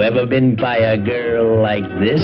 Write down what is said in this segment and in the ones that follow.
ever been by a girl like this?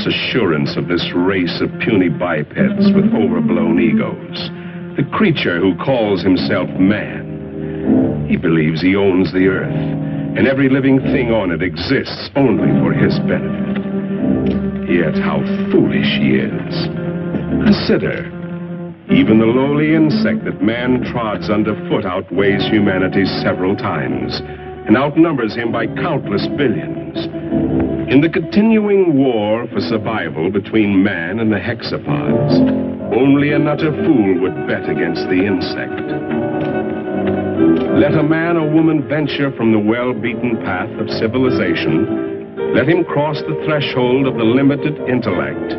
Assurance of this race of puny bipeds with overblown egos. The creature who calls himself man. He believes he owns the earth, and every living thing on it exists only for his benefit. Yet how foolish he is. Consider, even the lowly insect that man trods underfoot outweighs humanity several times, and outnumbers him by countless billions. In the continuing war for survival between man and the hexapods, only an utter fool would bet against the insect. Let a man or woman venture from the well-beaten path of civilization, let him cross the threshold of the limited intellect,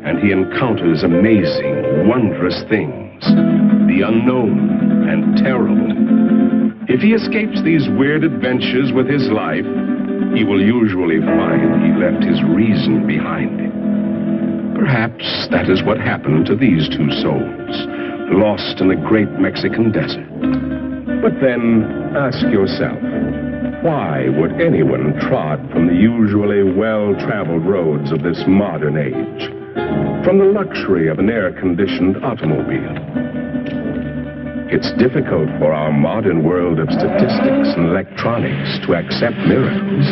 and he encounters amazing, wondrous things, the unknown and terrible. If he escapes these weird adventures with his life, he will usually find he left his reason behind him. Perhaps that is what happened to these two souls, lost in the great Mexican desert. But then, ask yourself, why would anyone trod from the usually well-traveled roads of this modern age, from the luxury of an air-conditioned automobile? It's difficult for our modern world of statistics and electronics to accept miracles.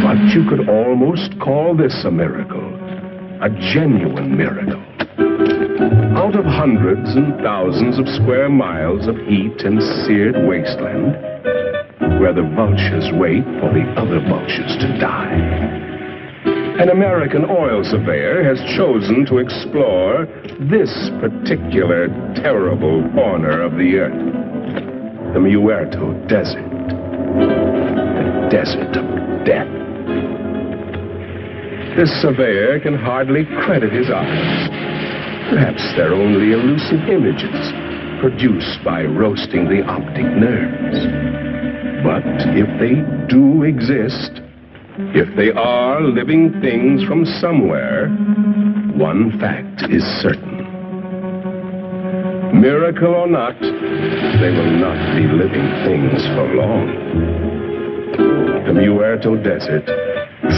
But you could almost call this a miracle, a genuine miracle. Out of hundreds and thousands of square miles of heat and seared wasteland, where the vultures wait for the other vultures to die, an American oil surveyor has chosen to explore this particular terrible corner of the earth, the Muerto Desert, the desert of death. This surveyor can hardly credit his eyes. Perhaps they're only elusive images produced by roasting the optic nerves. But if they do exist, if they are living things from somewhere, one fact is certain. Miracle or not, they will not be living things for long. The Muerto Desert,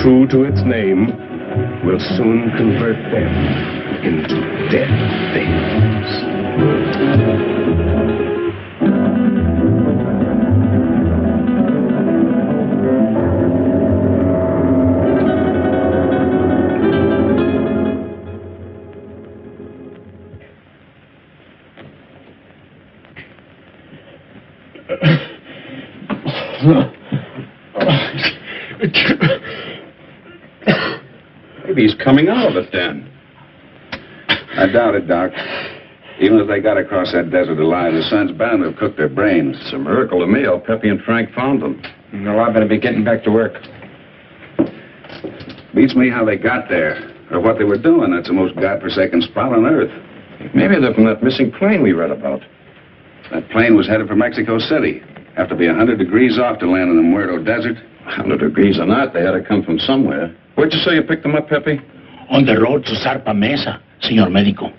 true to its name, will soon convert them into dead things. Maybe he's coming out of it then. I doubt it, Doc. Even if they got across that desert alive, the sun's bound to have cooked their brains. It's a miracle to me how Pepe and Frank found them. No, I better be getting back to work. Beats me how they got there, or what they were doing. That's the most godforsaken spot on Earth. Maybe they're from that missing plane we read about. That plane was headed for Mexico City. Have to be 100 degrees off to land in the Muerto Desert. 100 degrees or not, they had to come from somewhere. Where'd you say you picked them up, Pepe? On the road to Zarpa Mesa, señor médico.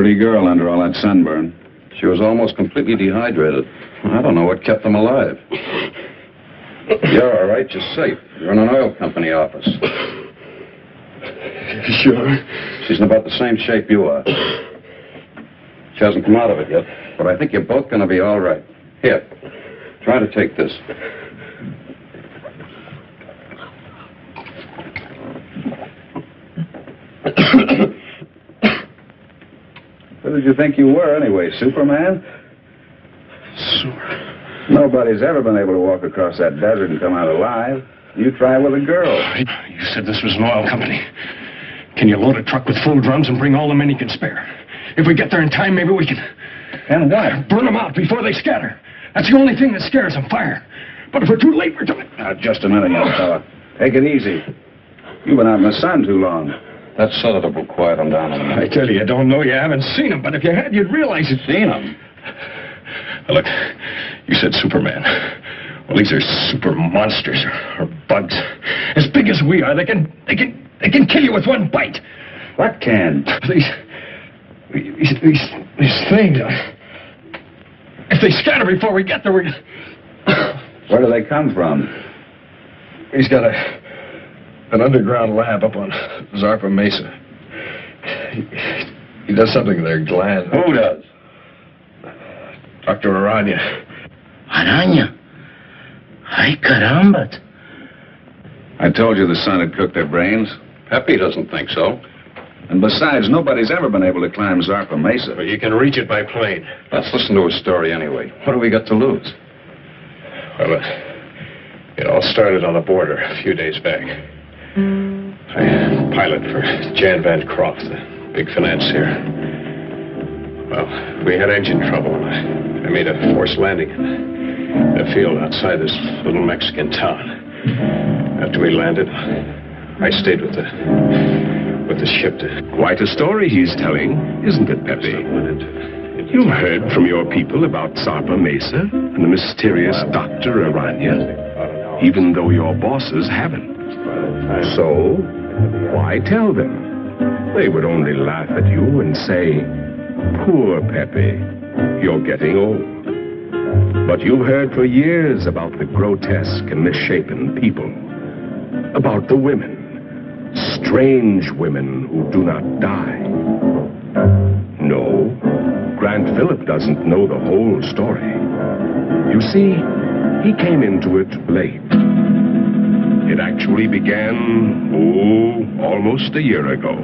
Pretty girl under all that sunburn. She was almost completely dehydrated. I don't know what kept them alive. You're all right. You're safe. You're in an oil company office. Sure. She's in about the same shape you are. She hasn't come out of it yet, but I think you're both going to be all right. Here, try to take this. Who did you think you were, anyway, Superman? Nobody's ever been able to walk across that desert and come out alive. You try with a girl. You said this was an oil company. Can you load a truck with full drums and bring all the men you can spare? If we get there in time, maybe we can... And what? Burn them out before they scatter. That's the only thing that scares them, fire. But if we're too late, we're done. Now, just a minute, young fella. Take it easy. You've been out in the sun too long. That sedative will quiet them down a minute. I tell you don't know. You haven't seen them, but if you had, you'd realize it. Seen them? Look, you said Superman. Well, these are super monsters or bugs. As big as we are, they can kill you with one bite. What can? These things. If they scatter before we get there, we're... Where do they come from? He's got an underground lab up on Zarpa Mesa. He does something to their gland. Who does? Dr. Aranya. Araña. Ay, caramba. I told you the sun had cooked their brains. Pepe doesn't think so. And besides, nobody's ever been able to climb Zarpa Mesa. But you can reach it by plane. Let's listen to his story anyway. What do we got to lose? Well, it all started on the border a few days back. I pilot for Jan Van Croft, the big financier. Well, we had engine trouble, and I made a forced landing in a field outside this little Mexican town. After we landed, I stayed with the ship to... Quite a story he's telling, isn't it, Pepe? You've heard from your people about Zarpa Mesa and the mysterious Dr. Aranya, even though your bosses haven't. So, why tell them? They would only laugh at you and say, "Poor Pepe, you're getting old." But you've heard for years about the grotesque and misshapen people, about the women, strange women who do not die. No, Grant Phillip doesn't know the whole story. You see, he came into it late. It actually began, almost a year ago.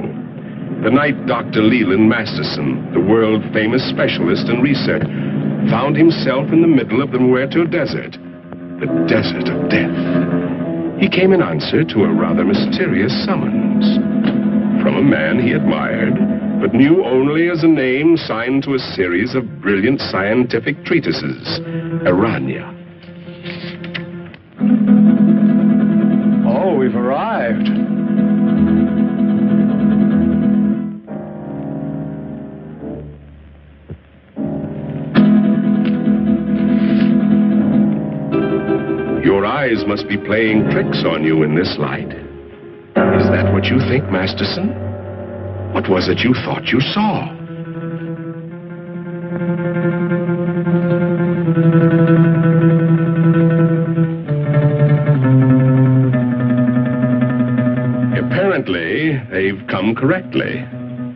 The night Dr. Leland Masterson, the world-famous specialist in research, found himself in the middle of the Muerto Desert, the desert of death. He came in answer to a rather mysterious summons from a man he admired, but knew only as a name signed to a series of brilliant scientific treatises, Aranya. Oh, we've arrived. Your eyes must be playing tricks on you in this light. Is that what you think, Masterson? What was it you thought you saw? Apparently, they've come correctly.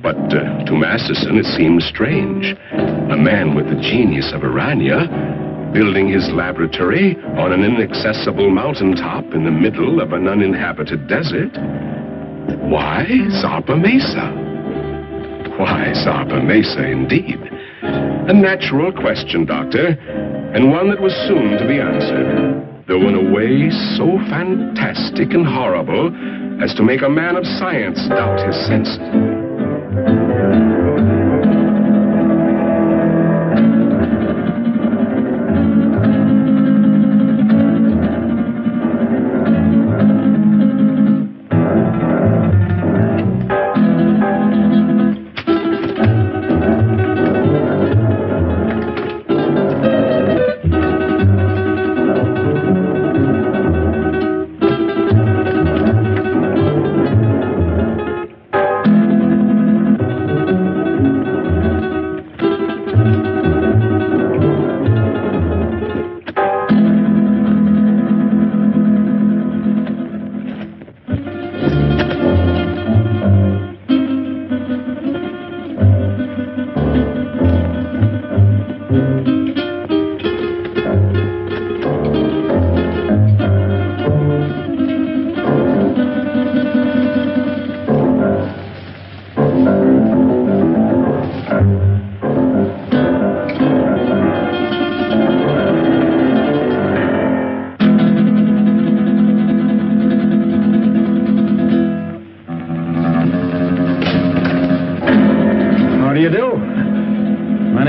But to Masterson, it seems strange. A man with the genius of Aranya building his laboratory on an inaccessible mountaintop in the middle of an uninhabited desert. Why Zarpa Mesa? Why Zarpa Mesa, indeed? A natural question, Doctor, and one that was soon to be answered, though in a way so fantastic and horrible as to make a man of science doubt his senses.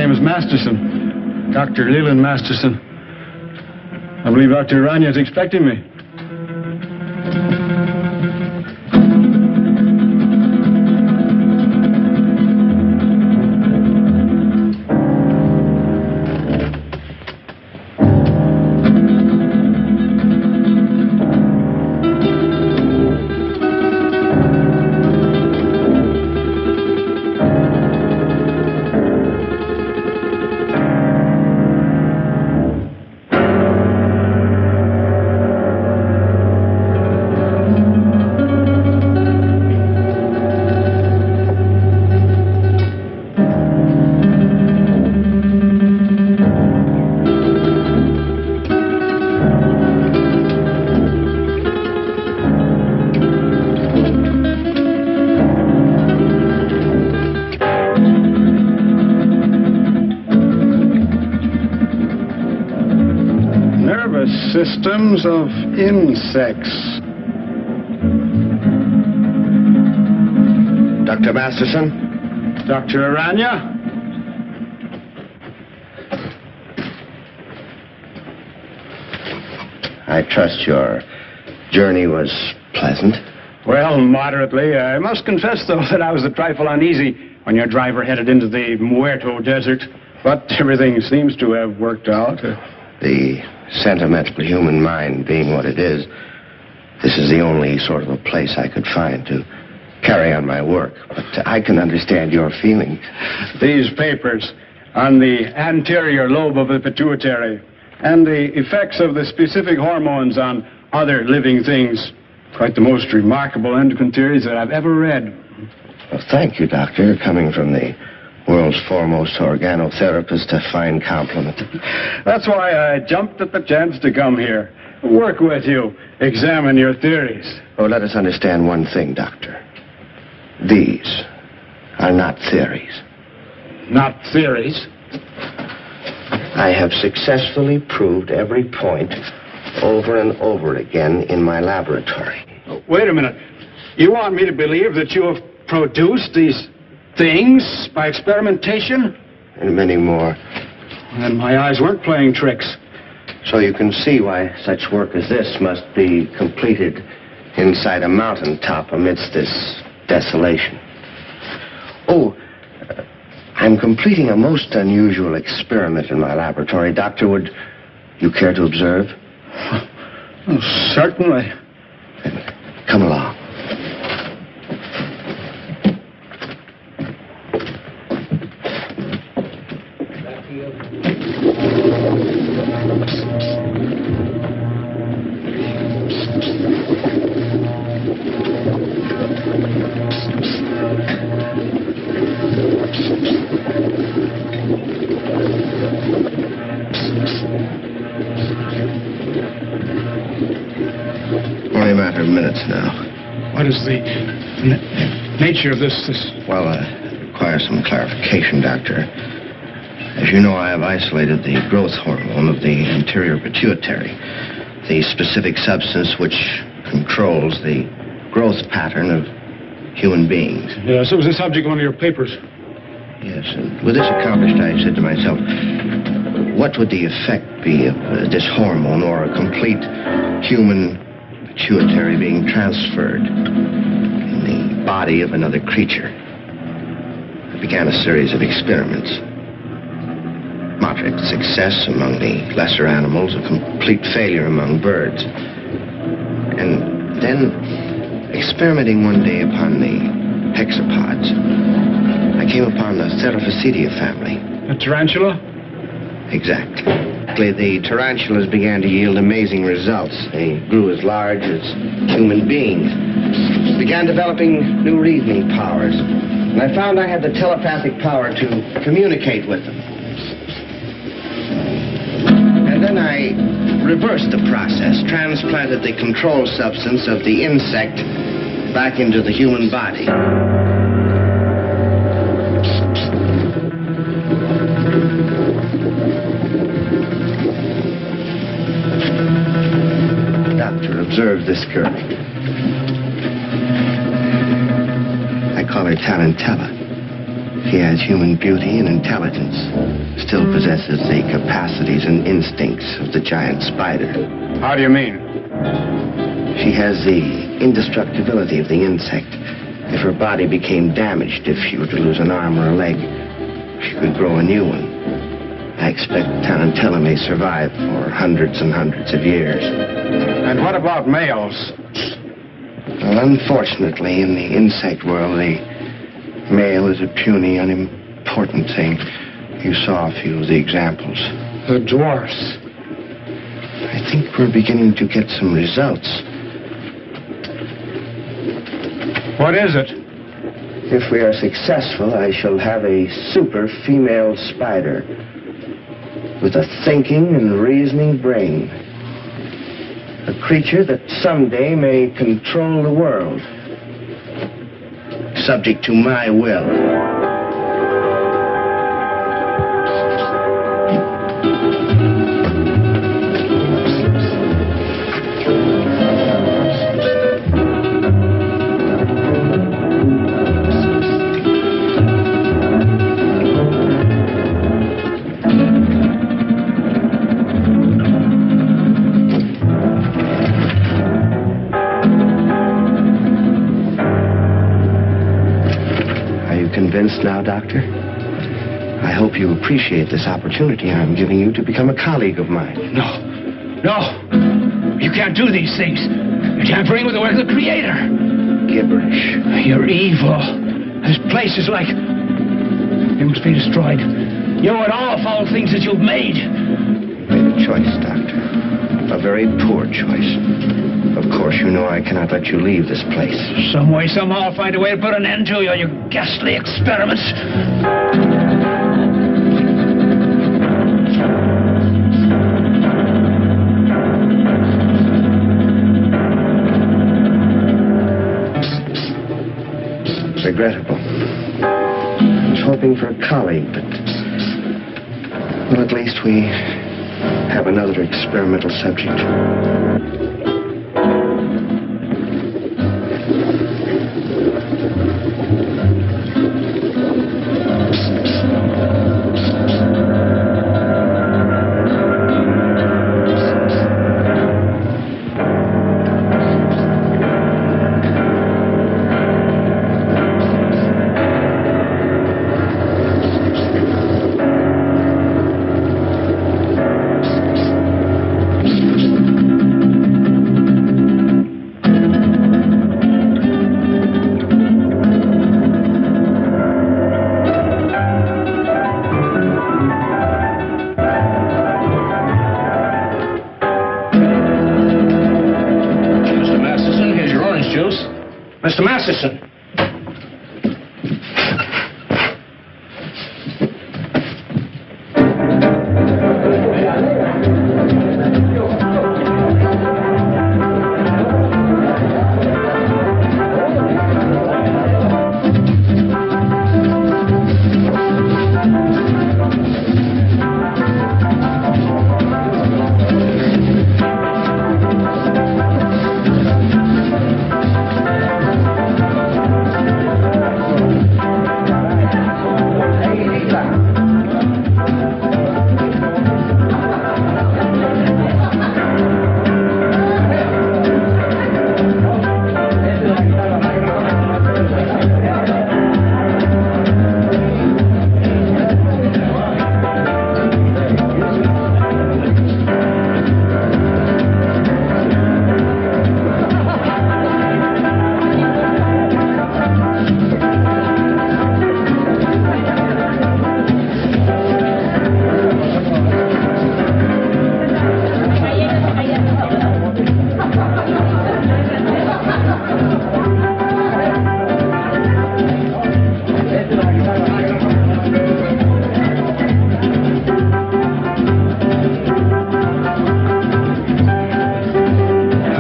name is Masterson. Dr. Leland Masterson. I believe Dr. Aranya is expecting me. Systems of insects. Dr. Masterson? Dr. Aranya? I trust your journey was pleasant. Well, moderately. I must confess, though, that I was a trifle uneasy when your driver headed into the Muerto Desert. But everything seems to have worked out. The sentimental human mind being what it is, this is the only sort of a place I could find to carry on my work. But I can understand your feelings. These papers on the anterior lobe of the pituitary and the effects of the specific hormones on other living things. Quite the most remarkable endocrine theories that I've ever read. Well, thank you, Doctor. Coming from the world's foremost organotherapist, a fine compliment. That's why I jumped at the chance to come here. Work with you. Examine your theories. Oh, let us understand one thing, Doctor. These are not theories. Not theories? I have successfully proved every point over and over again in my laboratory. Wait a minute. You want me to believe that you have produced these things by experimentation? And many more. And my eyes weren't playing tricks. So you can see why such work as this must be completed inside a mountaintop amidst this desolation. Oh, I'm completing a most unusual experiment in my laboratory. Doctor, would you care to observe? Oh, certainly. Then come along. Only a matter of minutes now. What is the nature of this? Well, it requires some clarification, Doctor. As you know, I have isolated the growth hormone of the anterior pituitary, the specific substance which controls the growth pattern of human beings. Yes, it was the subject of one of your papers. Yes, and with this accomplished, I said to myself, what would the effect be of this hormone or a complete human pituitary being transferred in the body of another creature? I began a series of experiments. Moderate success among the lesser animals, a complete failure among birds. And then, experimenting one day upon the hexapods, I came upon the Theraphacidia family. A tarantula? Exactly. The tarantulas began to yield amazing results. They grew as large as human beings. Began developing new reasoning powers. And I found I had the telepathic power to communicate with them. And then I reversed the process, transplanted the control substance of the insect back into the human body. Doctor, observe this girl. I call her Tarantella. He has human beauty and intelligence, still possesses the capacities and instincts of the giant spider. How do you mean? She has the indestructibility of the insect. If her body became damaged, if she were to lose an arm or a leg, she could grow a new one. I expect Tarantella may survive for hundreds and hundreds of years. And what about males? Well, unfortunately, in the insect world, the male is a puny, unimportant thing. You saw a few of the examples. The dwarfs. I think we're beginning to get some results. What is it? If we are successful, I shall have a super female spider with a thinking and reasoning brain. A creature that someday may control the world, subject to my will. Convinced now, Doctor? I hope you appreciate this opportunity I'm giving you to become a colleague of mine. No. You can't do these things. You're tampering with the work of the Creator. Gibberish. You're evil. This place is like... It must be destroyed. You and all foul things that you've made. You made a choice, Doctor. A very poor choice. Of course, you know I cannot let you leave this place. Some way, somehow, I'll find a way to put an end to your ghastly experiments. Regrettable. I was hoping for a colleague, but... Well, at least we have another experimental subject. Mr. Masterson.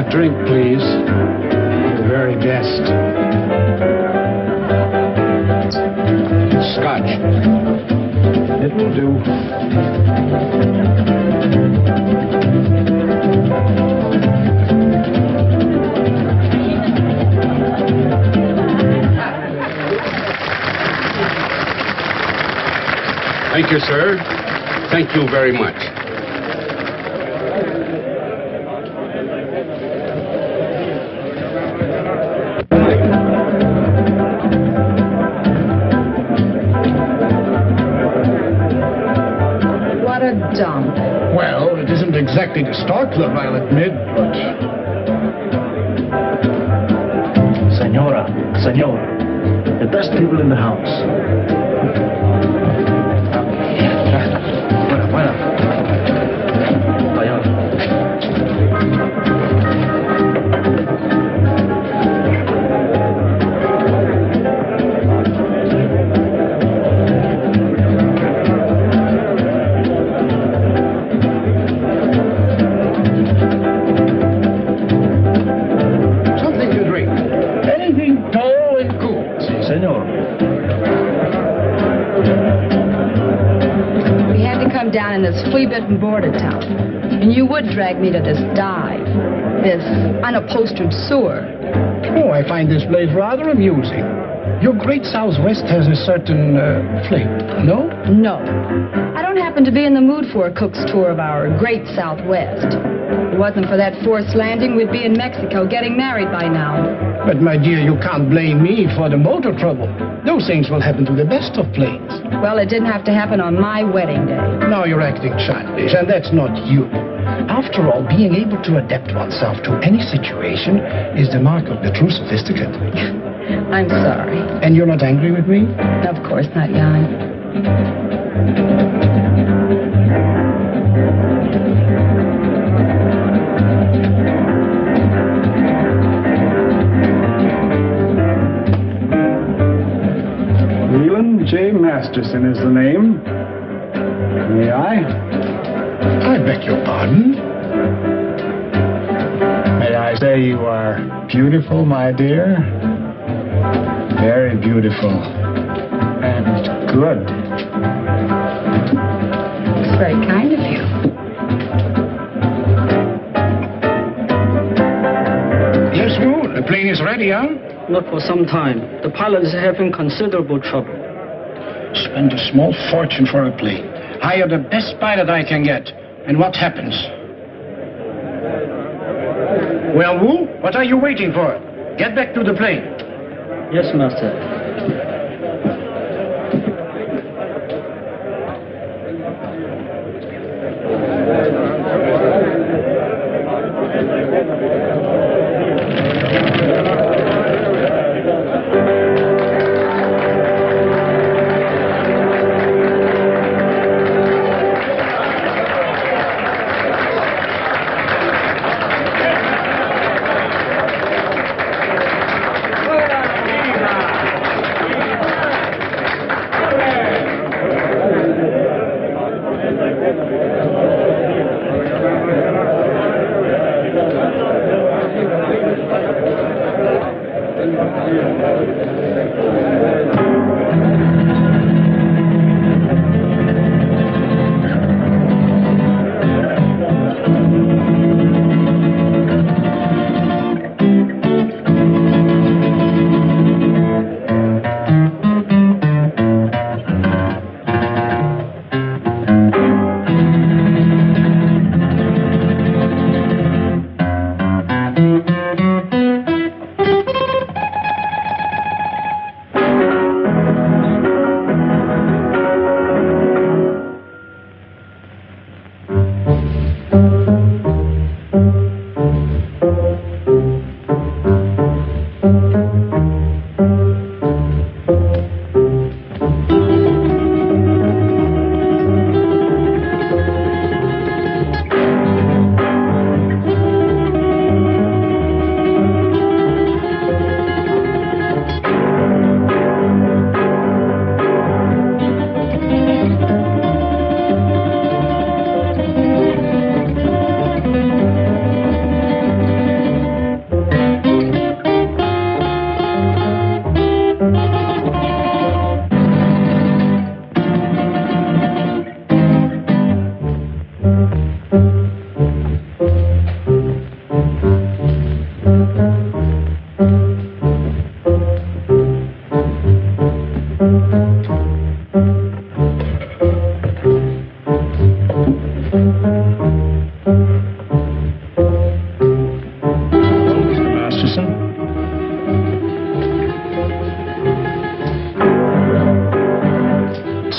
Drink, please. The very best. Scotch. It will do. Thank you, sir. Thank you very much. What a dump. Well, it isn't exactly the Star Club, I'll admit, but... Senora, the best people in the house. Bueno. Vaya. Something to drink. Anything tall and cool. Si, senor. We had to come down in this flea-bitten border town. And you would drag me to this dive, this unupholstered sewer. Oh, I find this place rather amusing. Your Great Southwest has a certain flavor, no? No. I don't happen to be in the mood for a cook's tour of our Great Southwest. If it wasn't for that forced landing, we'd be in Mexico getting married by now. But, my dear, you can't blame me for the motor trouble. Those things will happen to the best of planes. Well, it didn't have to happen on my wedding day. Now you're acting childish, and that's not you. After all, being able to adapt oneself to any situation is the mark of the true sophisticate. I'm sorry. And you're not angry with me? Of course not, Jan. Leland J. Masterson is the name. May I? I beg your pardon? May I say you are beautiful, my dear? Very beautiful. And good. It's very kind of you. Yes, Moo, the plane is ready, huh? Not for some time. The pilot is having considerable trouble. Spend a small fortune for a plane. Hire the best pilot I can get. And what happens? Well, Wu, what are you waiting for? Get back to the plane. Yes, master.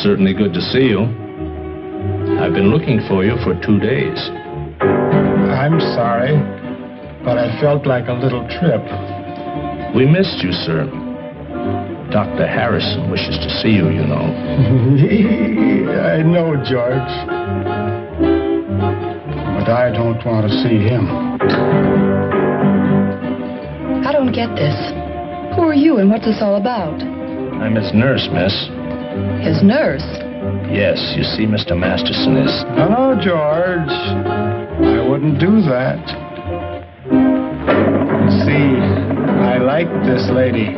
certainly good to see you. I've been looking for you for 2 days. I'm sorry, but I felt like a little trip. We missed you, sir. Dr. Harrison wishes to see you, you know. I know, George. But I don't want to see him. I don't get this. Who are you and what's this all about? I'm his nurse, miss. His nurse? Yes, you see, Mr. Masterson is... No, George. I wouldn't do that. See, I like this lady.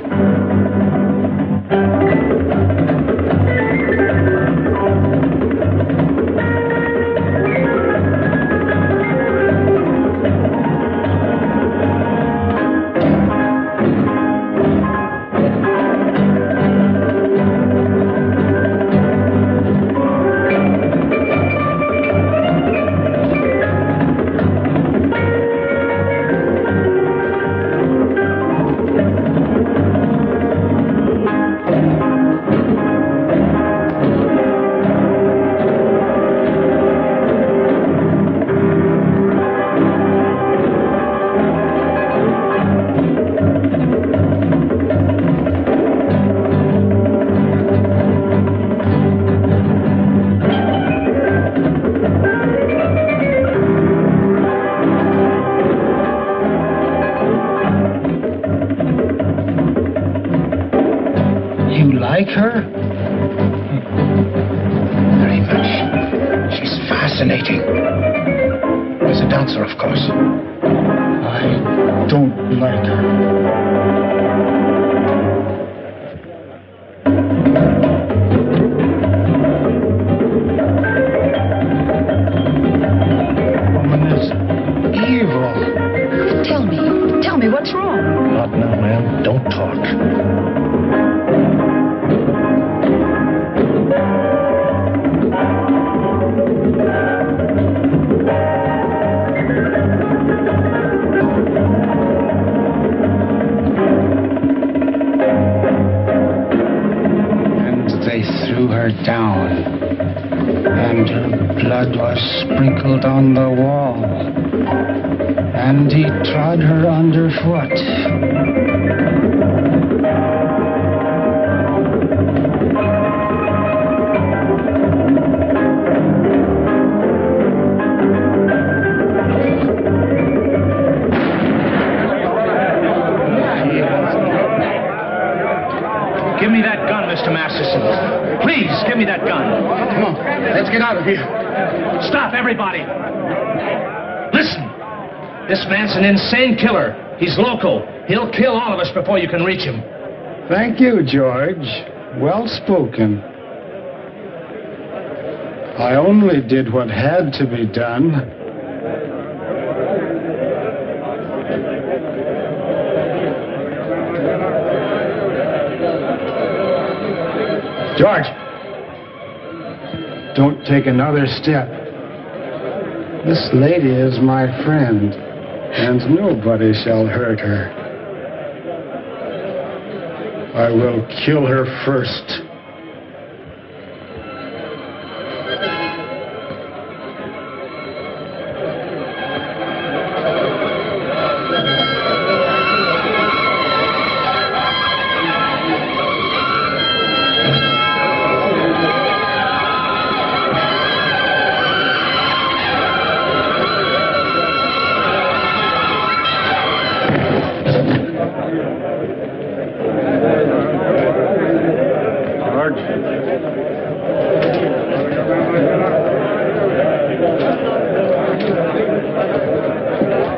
Like her? Very much. She's fascinating. As a dancer, of course. I don't like her. Woman is evil. Tell me, what's wrong? Not now, ma'am. Don't talk. Down, and her blood was sprinkled on the wall, and he trod her underfoot. Give me that gun, Mr. Masterson. Please, give me that gun. Come on, let's get out of here. Stop, everybody. Listen. This man's an insane killer. He's local. He'll kill all of us before you can reach him. Thank you, George. Well spoken. I only did what had to be done. George, don't take another step. This lady is my friend, and nobody shall hurt her. I will kill her first.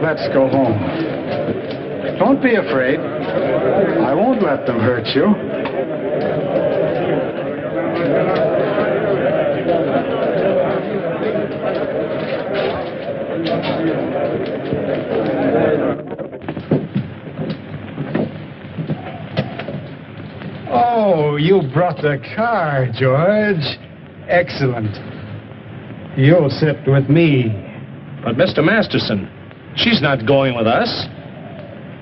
Let's go home. Don't be afraid. I won't let them hurt you. Oh, you brought the car, George. Excellent. You'll sit with me. But, Mr. Masterson, she's not going with us.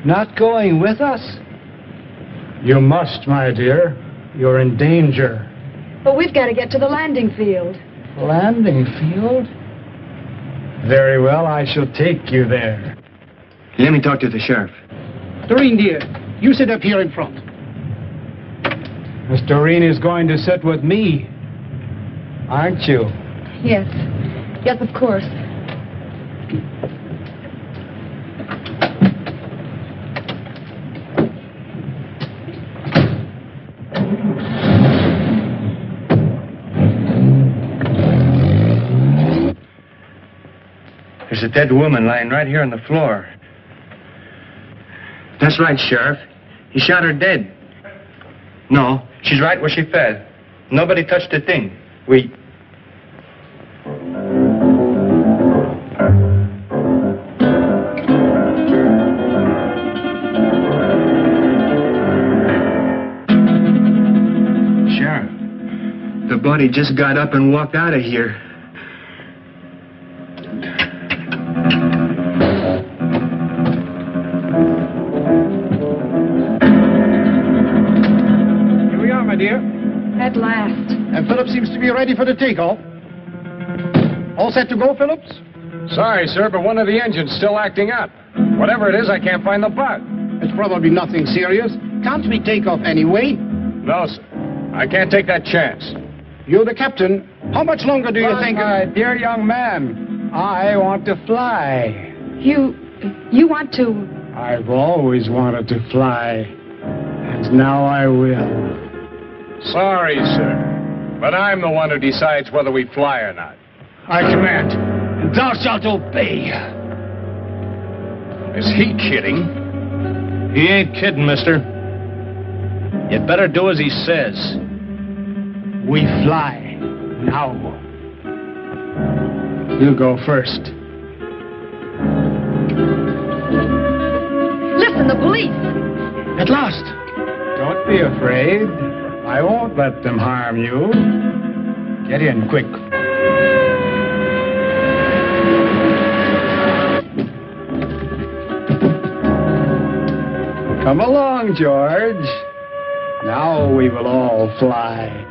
Not going with us? You must, my dear. You're in danger. But we've got to get to the landing field. Landing field? Very well, I shall take you there. Let me talk to the sheriff. Doreen, dear, you sit up here in front. Miss Doreen is going to sit with me, aren't you? Yes. Yes, of course. There's a dead woman lying right here on the floor. That's right, Sheriff. He shot her dead. No, she's right where she fell. Nobody touched the thing. We... Sheriff, the body just got up and walked out of here. At last. And Phillips seems to be ready for the takeoff. All set to go, Phillips? Sorry, sir, but one of the engines still acting up. Whatever it is, I can't find the bug. It's probably nothing serious. Can't we take off anyway? No, sir. I can't take that chance. You're the captain. How much longer do you think... My dear young man, I want to fly. You want to... I've always wanted to fly. And now I will. Sorry, sir, but I'm the one who decides whether we fly or not. I command, and thou shalt obey. Is he kidding? He ain't kidding, mister. You'd better do as he says. We fly now. You go first. Listen, the police! At last. Don't be afraid. I won't let them harm you. Get in quick. Come along, George. Now we will all fly.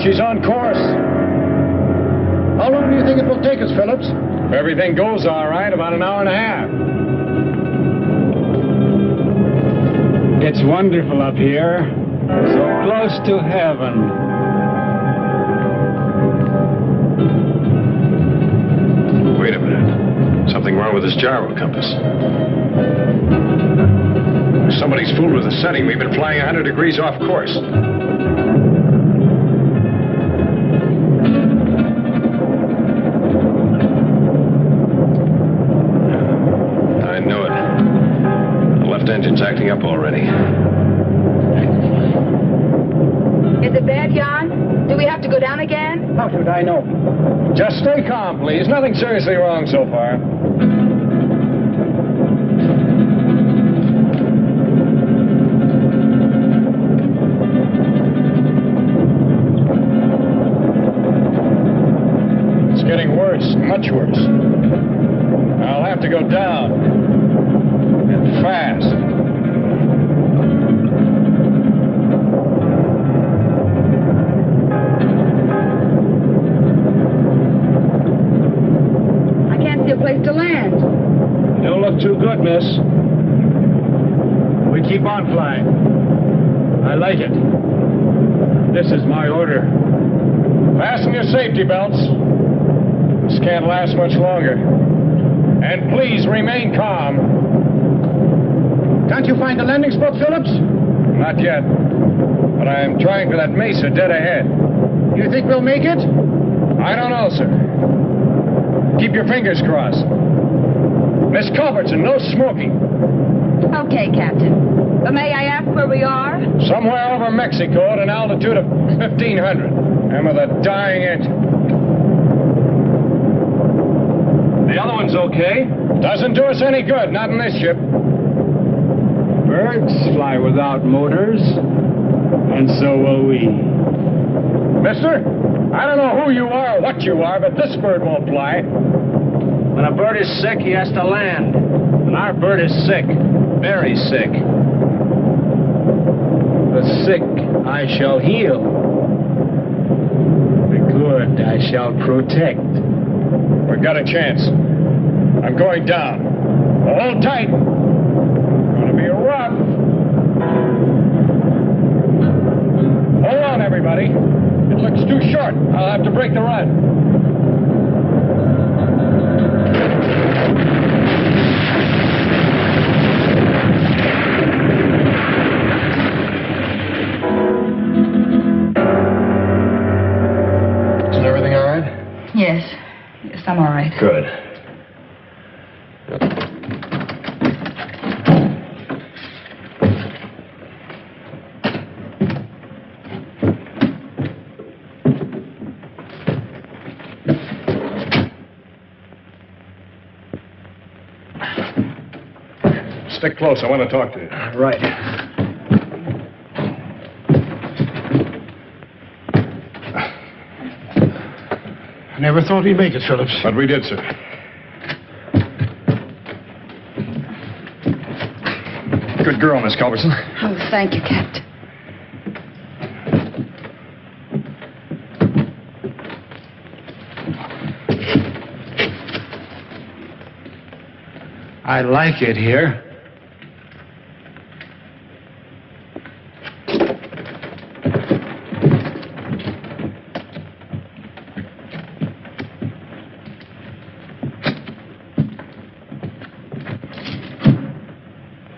She's on course. How long do you think it will take us, Phillips? If everything goes all right, about an hour and a half. It's wonderful up here. So close to heaven. Wait a minute. Something wrong with this gyro compass. Somebody's fooled with the setting. We've been flying 100 degrees off course. Engine's acting up already. Is it bad, Jan? Do we have to go down again? How should I know? Just stay calm, please. Nothing seriously wrong so far. It's getting worse, much worse. I'll have to go down. And fast. I can't see a place to land. You don't look too good, miss. We keep on flying. I like it. This is my order. Fasten your safety belts. This can't last much longer. And please remain calm. Can't you find a landing spot, Phillips? Not yet. But I am trying for that Mesa dead ahead. You think we'll make it? I don't know, sir. Keep your fingers crossed. Miss Culbertson, no smoking. Okay, Captain. But may I ask where we are? Somewhere over Mexico at an altitude of 1,500. And with a dying engine. The other one's okay? Doesn't do us any good, not in this ship. Birds fly without motors, and so will we. Mister, I don't know who you are or what you are, but this bird won't fly. When a bird is sick, he has to land. And our bird is sick. Very sick. The sick I shall heal. The good I shall protect. We've got a chance. I'm going down. Hold tight. Gonna be rough. Hold on, everybody. It looks too short. I'll have to break the run. Isn't everything all right? Yes. Yes, I'm all right. Good. Stick close. I want to talk to you. Right. I never thought we'd make it, Phillips. But we did, sir. Good girl, Miss Culbertson. Oh, thank you, Captain. I like it here.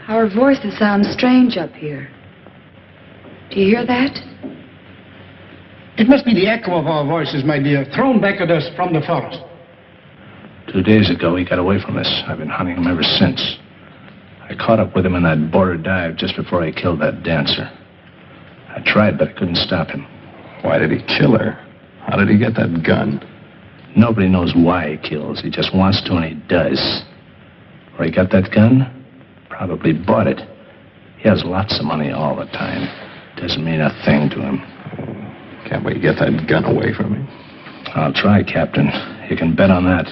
Our voices sound strange up here. Do you hear that? It must be the echo of our voices, my dear, thrown back at us from the forest. 2 days ago, he got away from us. I've been hunting him ever since. I caught up with him in that border dive just before I killed that dancer. I tried, but I couldn't stop him. Why did he kill her? How did he get that gun? Nobody knows why he kills. He just wants to, and he does. Where he got that gun? Probably bought it. He has lots of money all the time. Doesn't mean a thing to him. Can't we get that gun away from him? I'll try, Captain. You can bet on that.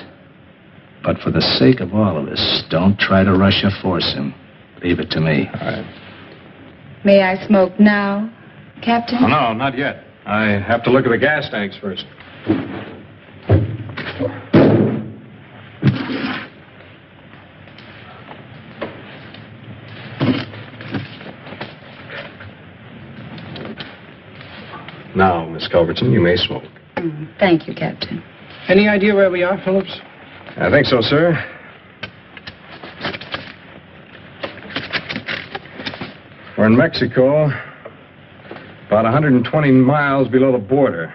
But for the sake of all of us, don't try to rush or force him. Leave it to me. All right. May I smoke now, Captain? Oh, no, not yet. I have to look at the gas tanks first. Now, Miss Culbertson, you may smoke. Thank you, Captain. Any idea where we are, Phillips? I think so, sir. We're in Mexico, about 120 miles below the border,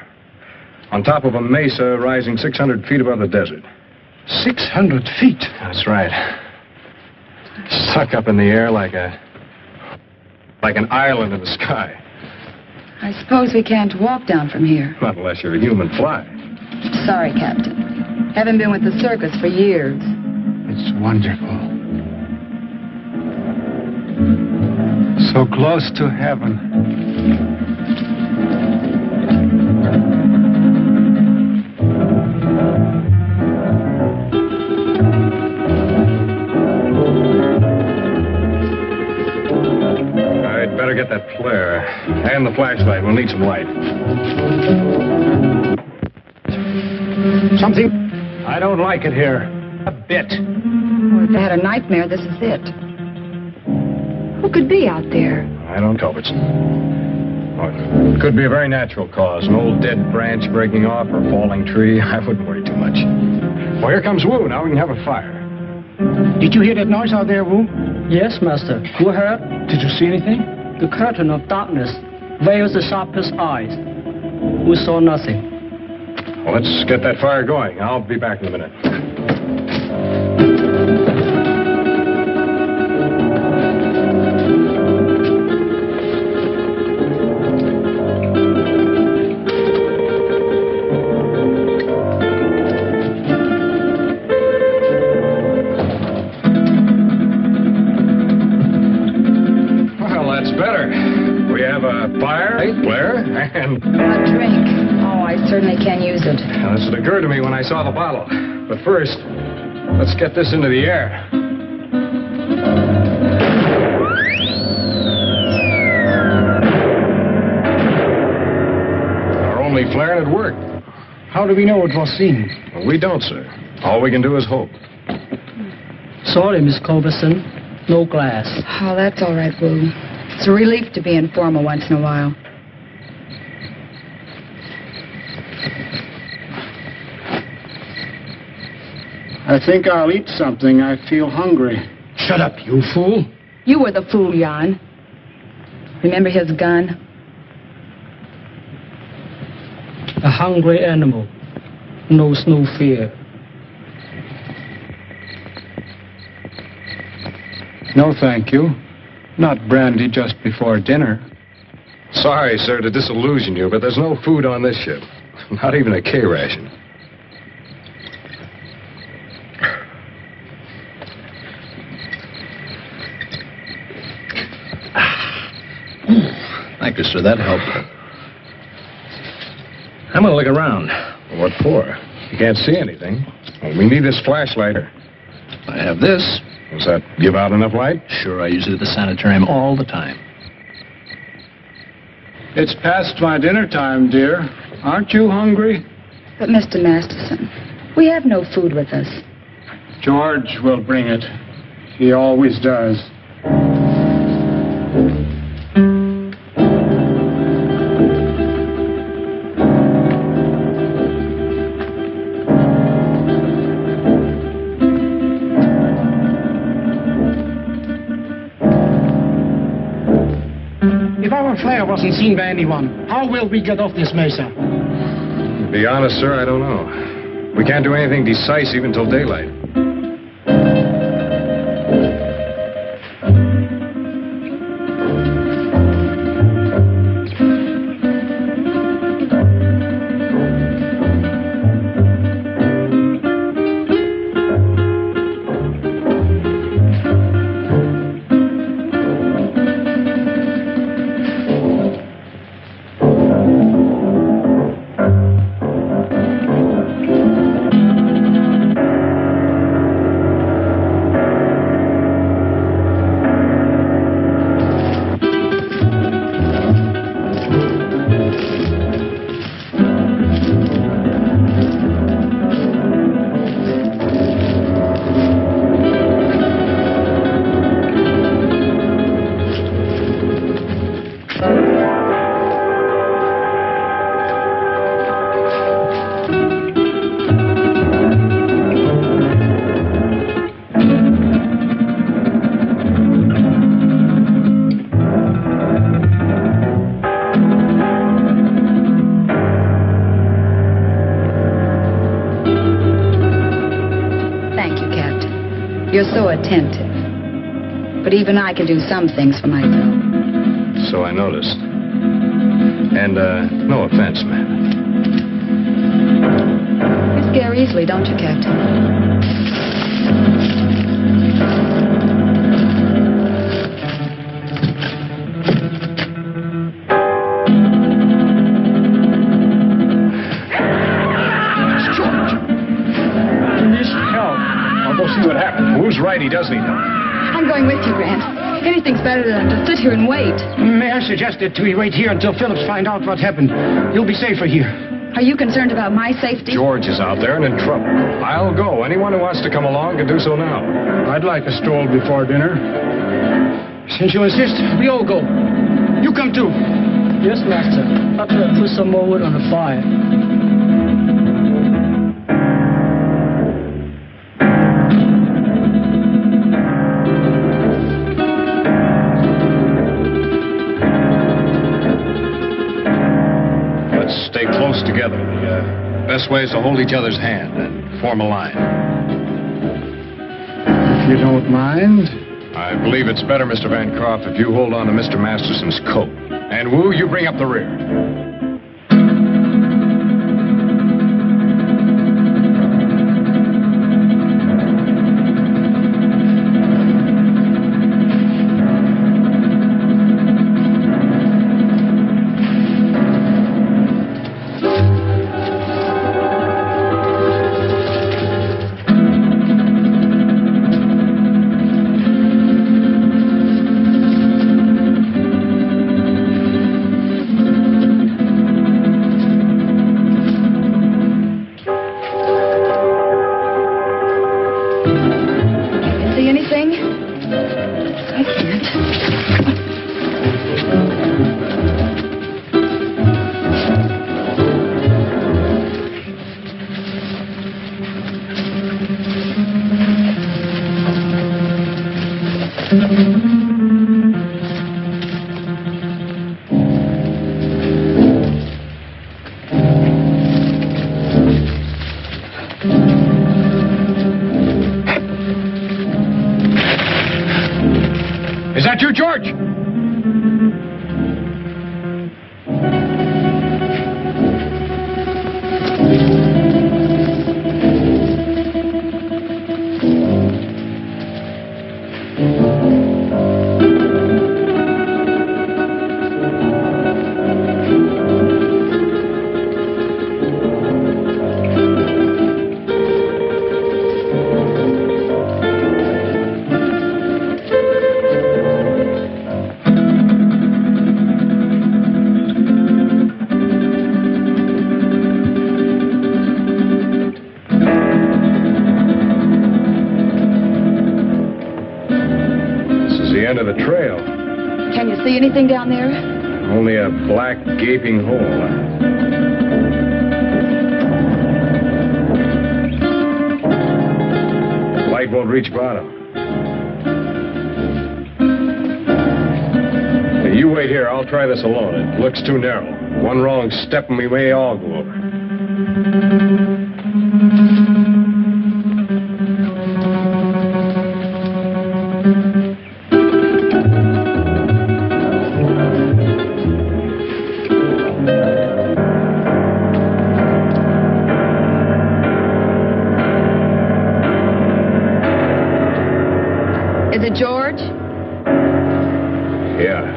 on top of a mesa rising 600 feet above the desert. 600 feet? That's right. Stuck up in the air like an island in the sky. I suppose we can't walk down from here. Not unless you're a human fly. Sorry, Captain. Haven't been with the circus for years. It's wonderful. So close to heaven. I'd better get that flare. And the flashlight. We'll need some light. Something? I don't like it here. A bit. Well, if they had a nightmare, this is it. Who could be out there? I don't, Culbertson. Oh, it could be a very natural cause. An old dead branch breaking off or a falling tree. I wouldn't worry too much. Well, here comes Wu. Now we can have a fire. Did you hear that noise out there, Wu? Yes, Master. Who heard? Did you see anything? The curtain of darkness veils the sharpest eyes. We saw nothing. Well, let's get that fire going. I'll be back in a minute. A fire, Blair, and... A drink. Oh, I certainly can use it. Well, this had occurred to me when I saw the bottle. But first, let's get this into the air. Our only flare and it worked. How do we know it was seen? Well, we don't, sir. All we can do is hope. Sorry, Miss Culberson. No glass. Oh, that's all right, Wu. It's a relief to be informal once in a while. I think I'll eat something. I feel hungry. Shut up, you fool. You were the fool, Jan. Remember his gun? A hungry animal knows no fear. No, thank you. Not brandy just before dinner. Sorry, sir, to disillusion you, but there's no food on this ship. Not even a K ration. Thank you, sir. That helped. I'm going to look around. What for? You can't see anything. Well, we need this flashlight. I have this. Does that give out enough light? Sure, I use it at the sanitarium all the time. It's past my dinner time, dear. Aren't you hungry? But, Mr. Masterson, we have no food with us. George will bring it. He always does. If our flare wasn't seen by anyone, how will we get off this mesa? To be honest, sir, I don't know. We can't do anything decisive until daylight. You're so attentive. But even I can do some things for myself. So I noticed. And, no offense, ma'am. You scare easily, don't you, Captain? Who's right? He does need help. I'm going with you, Grant. Anything's better than to sit here and wait. May I suggest that we wait here until Phillips find out what happened? You'll be safer here. Are you concerned about my safety? George is out there and in trouble. I'll go. Anyone who wants to come along can do so now. I'd like a stroll before dinner. Since you insist, we all go. You come too. Yes, Master. After I put some more wood on the fire. Stay close together. The best way is to hold each other's hand and form a line. If you don't mind. I believe it's better, Mr. Van Croft, if you hold on to Mr. Masterson's coat. And Wu, you bring up the rear. Is that you, George? End of the trail. Can you see anything down there? Only a black, gaping hole. Light won't reach bottom. Hey, you wait here. I'll try this alone. It looks too narrow. One wrong step and we may all go over. Is it George? Yeah.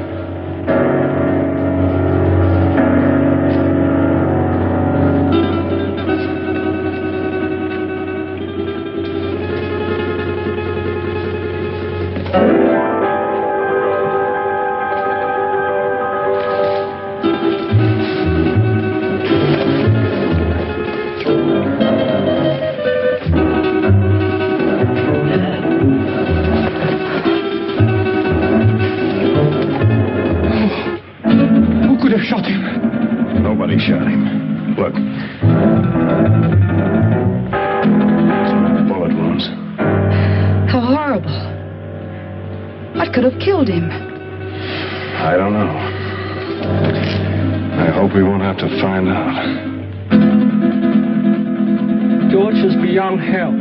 Shot him. Nobody shot him. Look. Bullet wounds. How horrible. What could have killed him? I don't know. I hope we won't have to find out. George is beyond help.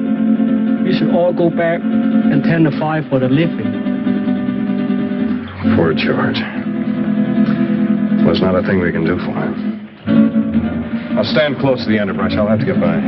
We should all go back and tend the fire for the living. Poor George. There's not a thing we can do for him. I'll stand close to the underbrush. I'll have to get by.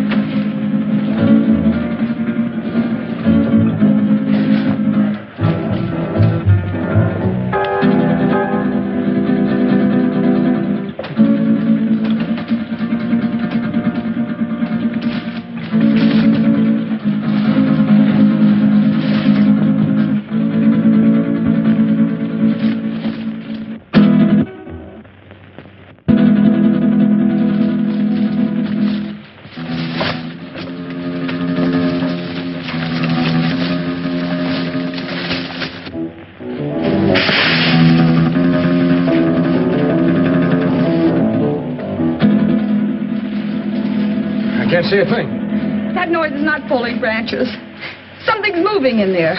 Can't see a thing. That noise is not falling branches. Something's moving in there.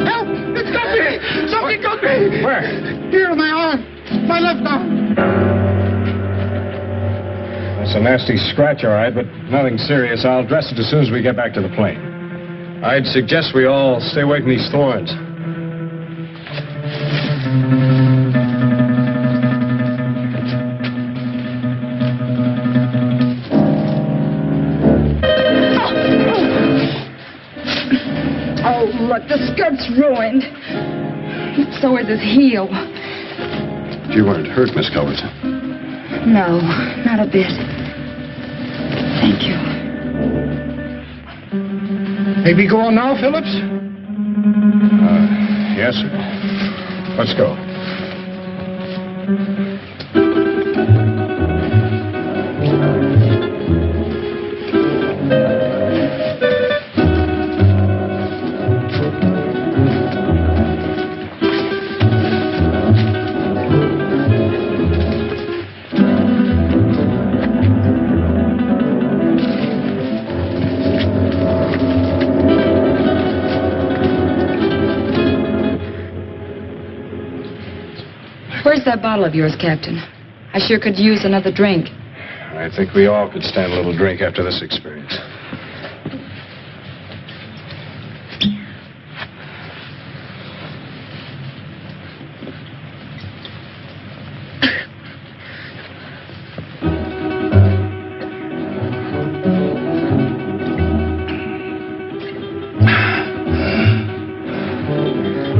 Help! It's got me! Something got me! Where? Here, my arm. My left arm. That's a nasty scratch, all right, but nothing serious. I'll dress it as soon as we get back to the plane. I'd suggest we all stay away from these thorns. Oh, look, the skirt's ruined. So is his heel. You weren't hurt, Miss Culbertson. No, not a bit. Thank you. May we go on now, Phillips? Yes, sir. Let's go. Where's that bottle of yours, Captain? I sure could use another drink. I think we all could stand a little drink after this experience.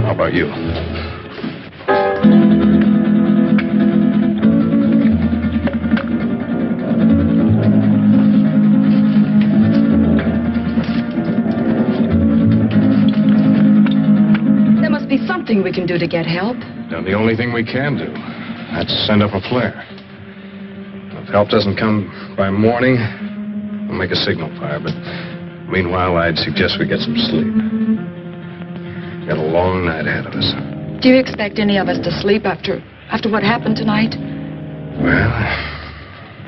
How about you? There must be something we can do to get help. Now, the only thing we can do, that's send up a flare. If help doesn't come by morning, we'll make a signal fire. But meanwhile, I'd suggest we get some sleep. We've got a long night ahead of us. Do you expect any of us to sleep after what happened tonight? Well,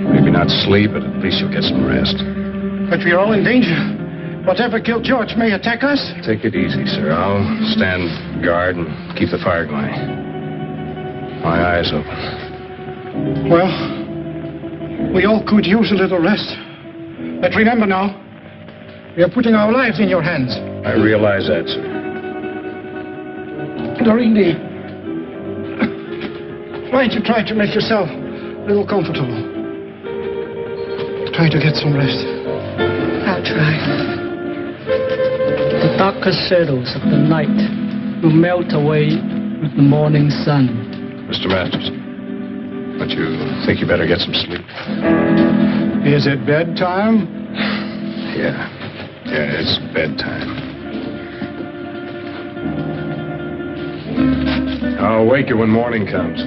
maybe not sleep, but at least you'll get some rest. But we're all in danger. Whatever killed George may attack us. Take it easy, sir. I'll stand guard and keep the fire going. My eyes open. Well, we all could use a little rest. But remember now, we are putting our lives in your hands. I realize that, sir. Doreen, why don't you try to make yourself a little comfortable? Try to get some rest. I'll try. The darker shadows of the night will melt away with the morning sun. Mr. Masters, don't you think you better get some sleep? Is it bedtime? Yeah, it's bedtime. I'll wake you when morning comes.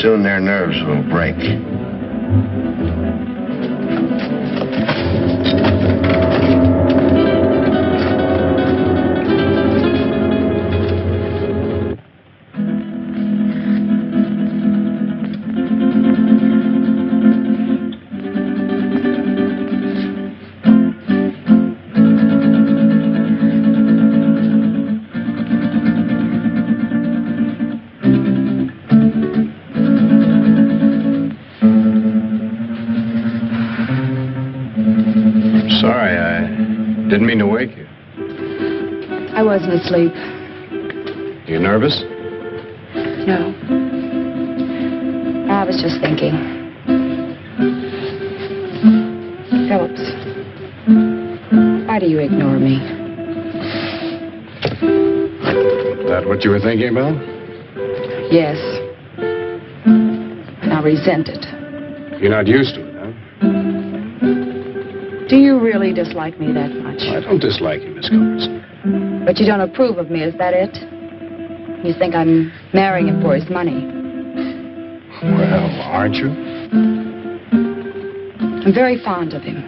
Soon their nerves will break. Didn't mean to wake you. I wasn't asleep. You nervous? No. I was just thinking. Phillips, why do you ignore me? Is that what you were thinking about? Yes. I resent it. You're not used to it, huh? Do you really dislike me that much? I don't dislike you, Miss Culbertson. But you don't approve of me, is that it? You think I'm marrying him for his money? Well, aren't you? I'm very fond of him.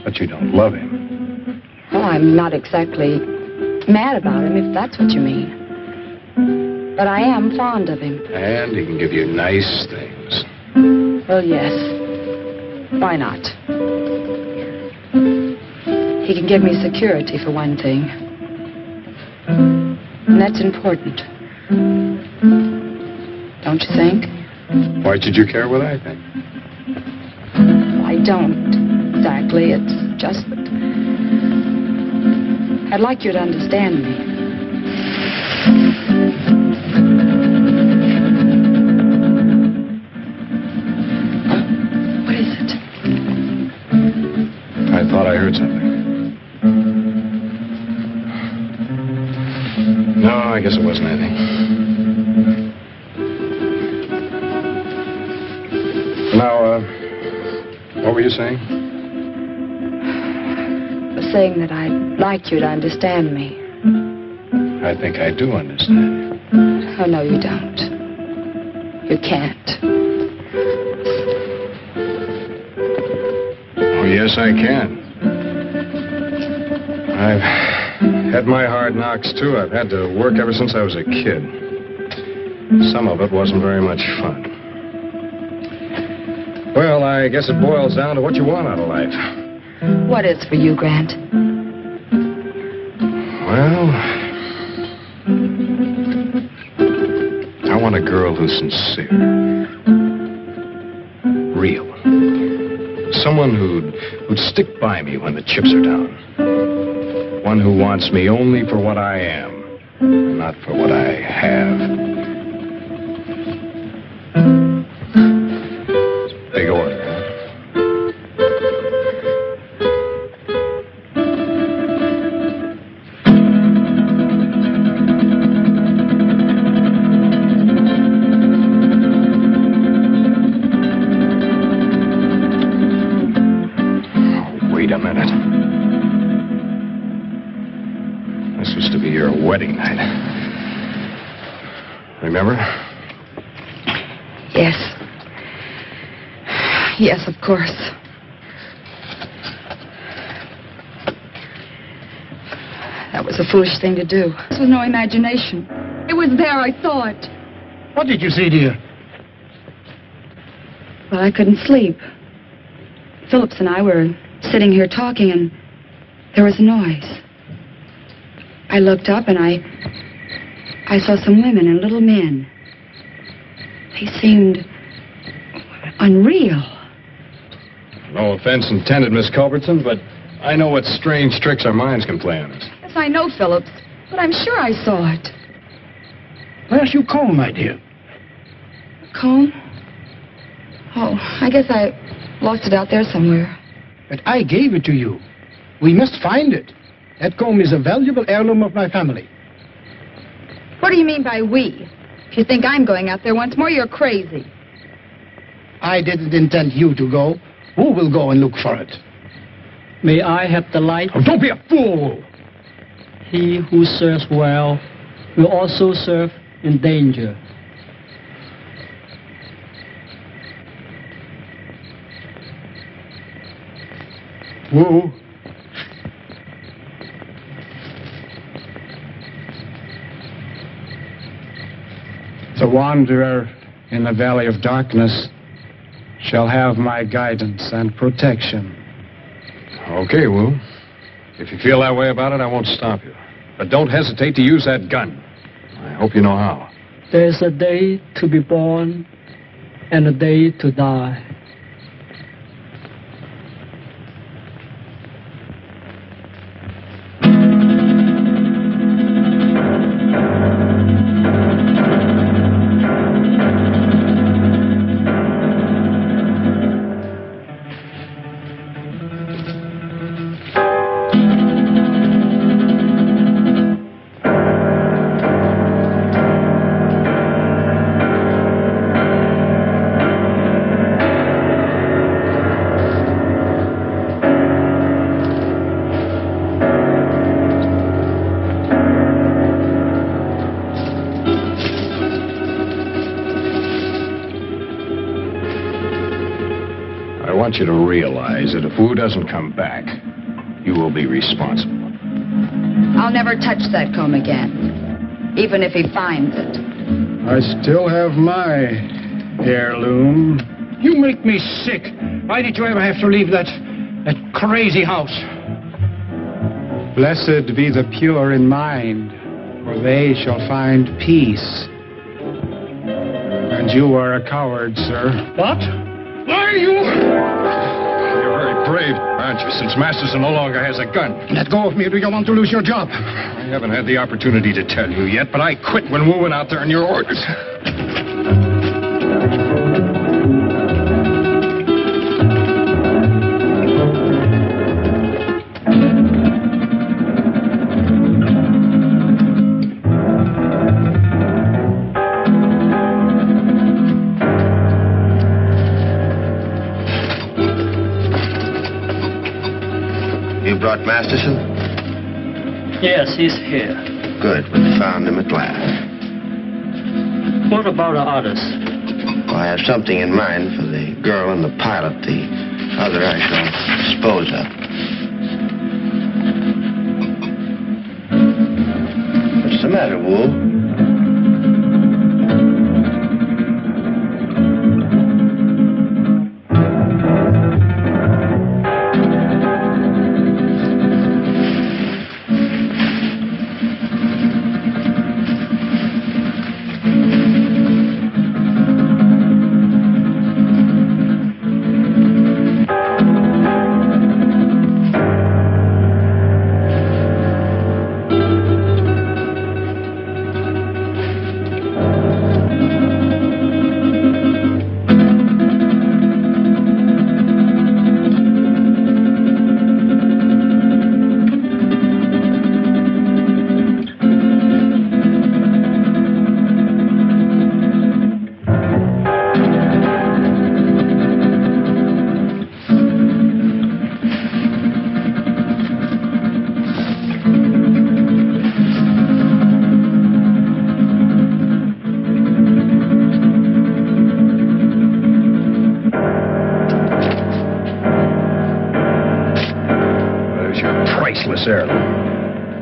But you don't love him. Well, I'm not exactly mad about him, if that's what you mean. But I am fond of him. And he can give you nice things. Well, yes. Why not? He can give me security, for one thing. And that's important. Don't you think? Why should you care what I think? I don't, exactly. It's just that I'd like you to understand me. What is it? I thought I heard something. No, I guess it wasn't anything. Now, what were you saying? The saying that I'd like you to understand me. I think I do understand. Oh, no, you don't. You can't. Oh, yes, I can. I've had my hard knocks, too. I've had to work ever since I was a kid. Some of it wasn't very much fun. Well, I guess it boils down to what you want out of life. What is for you, Grant? Well, I want a girl who's sincere. Real. Someone who'd stick by me when the chips are down. One who wants me only for what I am, not for what I have. Big order, huh? Wait a minute. This was to be your wedding night. Remember? Yes. Yes, of course. That was a foolish thing to do. This was no imagination. It was there, I saw it. What did you see, dear? Well, I couldn't sleep. Phillips and I were sitting here talking, and there was a noise. I looked up, and I saw some women and little men. They seemed unreal. No offense intended, Miss Culbertson, but I know what strange tricks our minds can play on us. Yes, I know, Phillips, but I'm sure I saw it. Where's your comb, my dear? Comb? Oh, I guess I lost it out there somewhere. But I gave it to you. We must find it. That comb is a valuable heirloom of my family. What do you mean by we? If you think I'm going out there once more, you're crazy. I didn't intend you to go. Who will go and look for it? May I have the light? Oh, don't be a fool! He who serves well will also serve in danger. Who? The wanderer in the valley of darkness shall have my guidance and protection. Okay, Wu. If you feel that way about it, I won't stop you. But don't hesitate to use that gun. I hope you know how. There's a day to be born and a day to die. I want you to realize that if Wu doesn't come back, you will be responsible. I'll never touch that comb again, even if he finds it. I still have my heirloom. You make me sick. Why did you ever have to leave that crazy house? Blessed be the pure in mind, for they shall find peace. And you are a coward, sir. What? Why are you? You're very brave, aren't you, since Masterson no longer has a gun? Let go of me, or do you want to lose your job? I haven't had the opportunity to tell you yet, but I quit when Wu went out there on your orders. you brought Masterson? Yes, he's here. Good. We found him at last. What about the others? Well, I have something in mind for the girl and the pilot. The other I shall dispose of. What's the matter, Wool?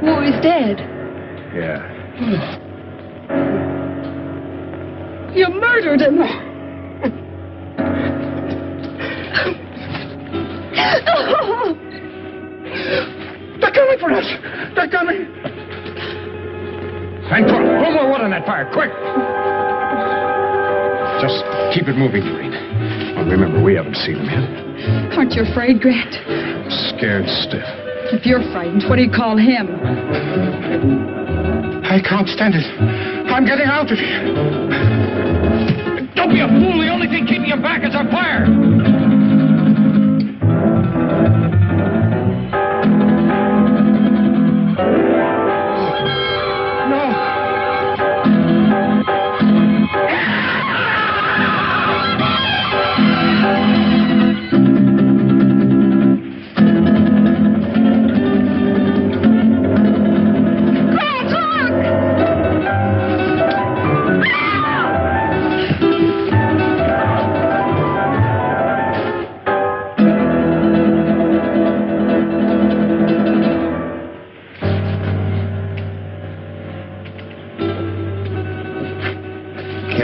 War is dead. Yeah. You murdered him. They're coming for us. They're coming. And put more wood on that fire, quick! Just keep it moving, Doreen. Well, remember, we haven't seen him yet. Aren't you afraid, Grant? I'm scared stiff. If you're frightened, what do you call him? I can't stand it. I'm getting out of here. Don't be a fool. The only thing keeping you back is our fire.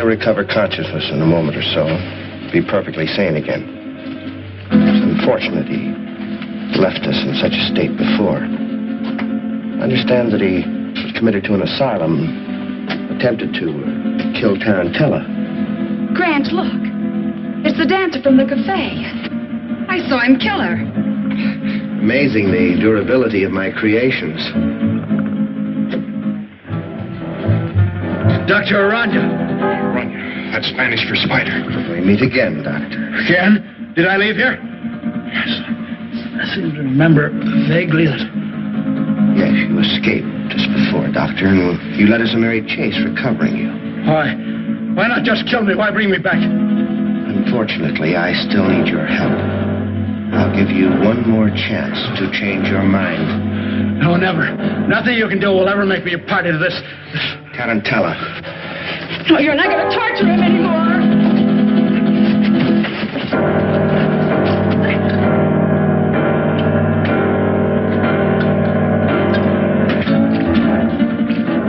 Recover consciousness in a moment or so. Be perfectly sane again. It's unfortunate he left us in such a state before. I understand that he was committed to an asylum, attempted to kill Tarantella. Grant, look. It's the dancer from the cafe. I saw him kill her. Amazing the durability of my creations. Dr. Aranya. That's Spanish for spider. We meet again, Doctor. Again? Did I leave here? Yes. I seem to remember vaguely that... Yes, you escaped just before, Doctor, and you led us a merry chase recovering you. Why? Why not just kill me? Why bring me back? Unfortunately, I still need your help. I'll give you one more chance to change your mind. No, never. Nothing you can do will ever make me a party to this. Tarantella. No, you're not going to torture him anymore.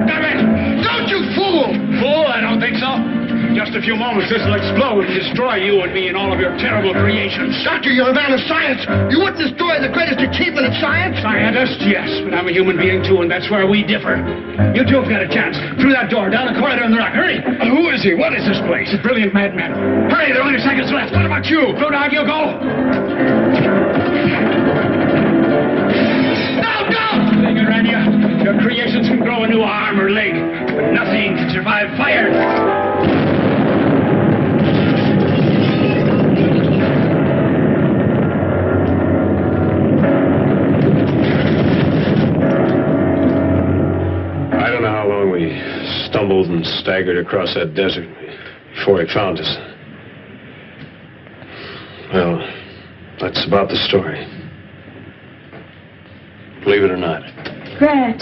Damn it! Don't you fool! Fool? I don't think so. Just a few moments, this will explode and destroy you and me and all of your terrible creations. Doctor, you're a man of science. You wouldn't destroy the greatest achievement of science? Scientist, yes, but I'm a human being too, and that's where we differ. You two have got a chance. Through that door, down the corridor in the rock. Hurry! Who is he? What is this place? He's a brilliant madman. Hurry, there are only seconds left. What about you? Go, dog, you go. No, don't! Thing around you. Your creations can grow a new arm or leg, but nothing can survive fire. Stumbled and staggered across that desert before he found us. Well, that's about the story. believe it or not. Grant.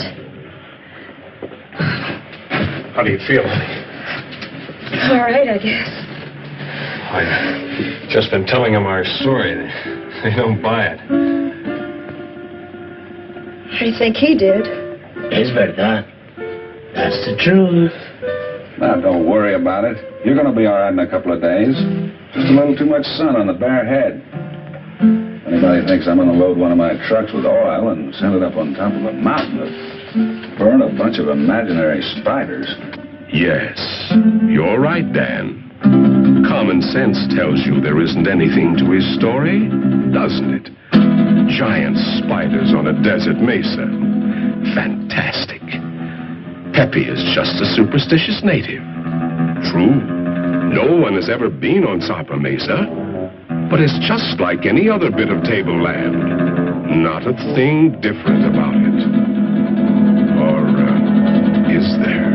How do you feel, honey? All right, I guess. I've just been telling them our story. They don't buy it. How do you think he did? Es verdad. That's the truth. Now, don't worry about it. You're going to be all right in a couple of days. Just a little too much sun on the bare head. If anybody thinks I'm going to load one of my trucks with oil and send it up on top of a mountain to burn a bunch of imaginary spiders. Yes, you're right, Dan. Common sense tells you there isn't anything to his story, doesn't it? Giant spiders on a desert mesa. Fantastic. Pepe is just a superstitious native. True, no one has ever been on Sapa Mesa, but it's just like any other bit of tableland. Not a thing different about it. Or is there?